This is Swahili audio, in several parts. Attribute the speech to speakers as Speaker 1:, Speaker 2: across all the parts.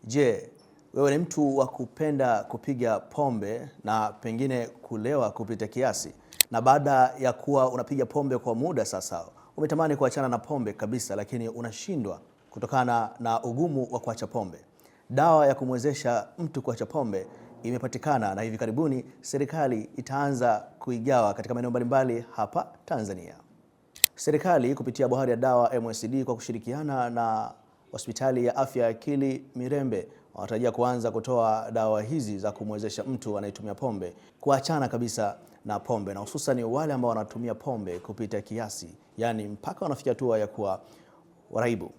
Speaker 1: Je, wewe ni mtu wa kupenda kupiga pombe na pengine kulewa kupita kiasi? Na baada ya kuwa unapiga pombe kwa muda sasa, umetamani kuachana na pombe kabisa, lakini unashindwa kutokana na ugumu wa kuacha pombe. Dawa ya kumwezesha mtu kuacha pombe imepatikana na hivi karibuni serikali itaanza kuigawa katika maeneo mbalimbali hapa Tanzania. Serikali kupitia Bohari ya Dawa MSD kwa kushirikiana na Hospitali ya Afya ya Akili Mirembe wanatarajia kuanza kutoa dawa hizi za kumwezesha mtu anayetumia pombe kuachana kabisa na pombe, na hususan wale ambao wanatumia pombe kupita kiasi, yani mpaka wanafikia hatua ya kuwa waraibu.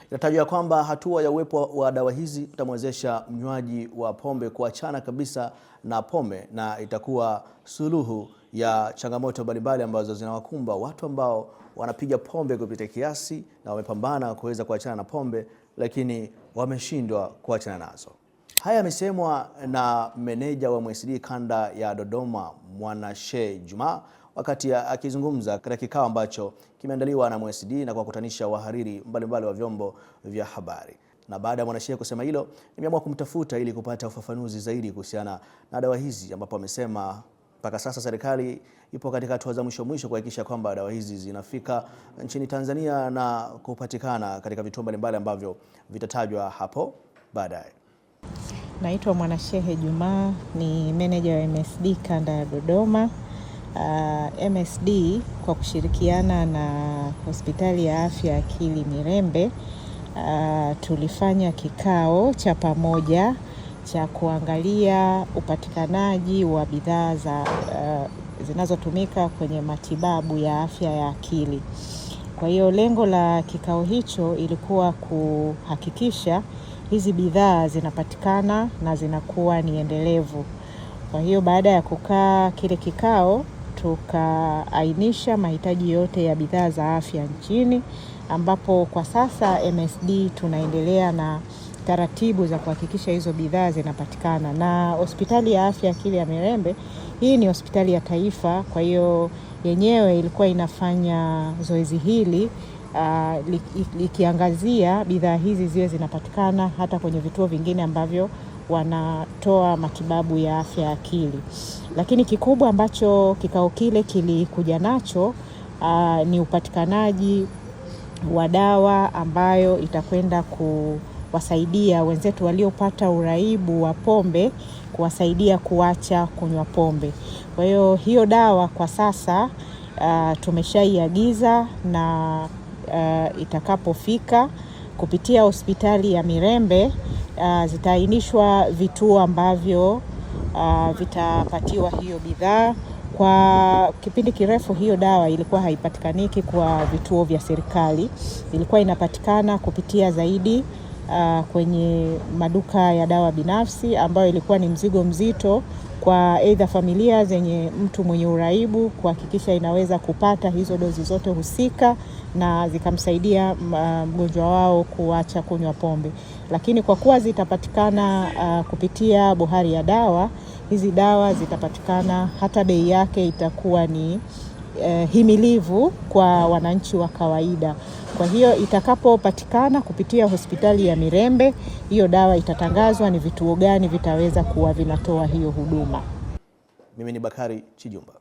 Speaker 1: Inatajwa kwamba hatua ya uwepo wa dawa hizi itamwezesha mnywaji wa pombe kuachana kabisa na pombe, na itakuwa suluhu ya changamoto mbalimbali ambazo zinawakumba watu ambao wanapiga pombe kupita kiasi na wamepambana kuweza kuachana na pombe, lakini wameshindwa kuachana nazo. Haya yamesemwa na meneja wa MSD kanda ya Dodoma, Mwanashehe Juma, wakati akizungumza katika kikao ambacho kimeandaliwa na MSD na kuwakutanisha wahariri mbalimbali wa vyombo vya habari. Na baada ya Mwanashehe kusema hilo, nimeamua kumtafuta ili kupata ufafanuzi zaidi kuhusiana na dawa hizi, ambapo amesema mpaka sasa serikali ipo katika hatua za mwisho kuhakikisha kwamba dawa hizi zinafika nchini Tanzania na kupatikana katika vituo mbalimbali ambavyo vitatajwa hapo baadaye.
Speaker 2: Naitwa Mwanashehe Juma, ni meneja wa MSD kanda ya Dodoma. MSD kwa kushirikiana na Hospitali ya Afya ya Akili Mirembe tulifanya kikao cha pamoja cha kuangalia upatikanaji wa bidhaa zinazotumika kwenye matibabu ya afya ya akili. Kwa hiyo lengo la kikao hicho ilikuwa kuhakikisha hizi bidhaa zinapatikana na zinakuwa ni endelevu. Kwa hiyo baada ya kukaa kile kikao, tukaainisha mahitaji yote ya bidhaa za afya nchini, ambapo kwa sasa MSD tunaendelea na taratibu za kuhakikisha hizo bidhaa zinapatikana. Na Hospitali ya Afya ya Akili ya Mirembe, hii ni hospitali ya taifa, kwa hiyo yenyewe ilikuwa inafanya zoezi hili likiangazia bidhaa hizi ziwe zinapatikana hata kwenye vituo vingine ambavyo wanatoa matibabu ya afya ya akili. Lakini kikubwa ambacho kikao kile kilikuja nacho ni upatikanaji wa dawa ambayo itakwenda kuwasaidia wenzetu waliopata uraibu wa pombe, kuwasaidia kuacha kunywa pombe. Kwa hiyo dawa kwa sasa tumeshaiagiza na itakapofika kupitia Hospitali ya Mirembe zitaainishwa vituo ambavyo vitapatiwa hiyo bidhaa. Kwa kipindi kirefu hiyo dawa ilikuwa haipatikaniki kwa vituo vya serikali, ilikuwa inapatikana kupitia zaidi kwenye maduka ya dawa binafsi, ambayo ilikuwa ni mzigo mzito kwa aidha familia zenye mtu mwenye uraibu kuhakikisha inaweza kupata hizo dozi zote husika na zikamsaidia mgonjwa wao kuacha kunywa pombe. Lakini kwa kuwa zitapatikana kupitia Bohari ya Dawa, hizi dawa zitapatikana, hata bei yake itakuwa ni himilivu kwa wananchi wa kawaida. Kwa hiyo itakapopatikana kupitia Hospitali ya Mirembe, hiyo dawa itatangazwa ni vituo gani vitaweza kuwa vinatoa hiyo huduma.
Speaker 1: Mimi ni Bakari Chijumba.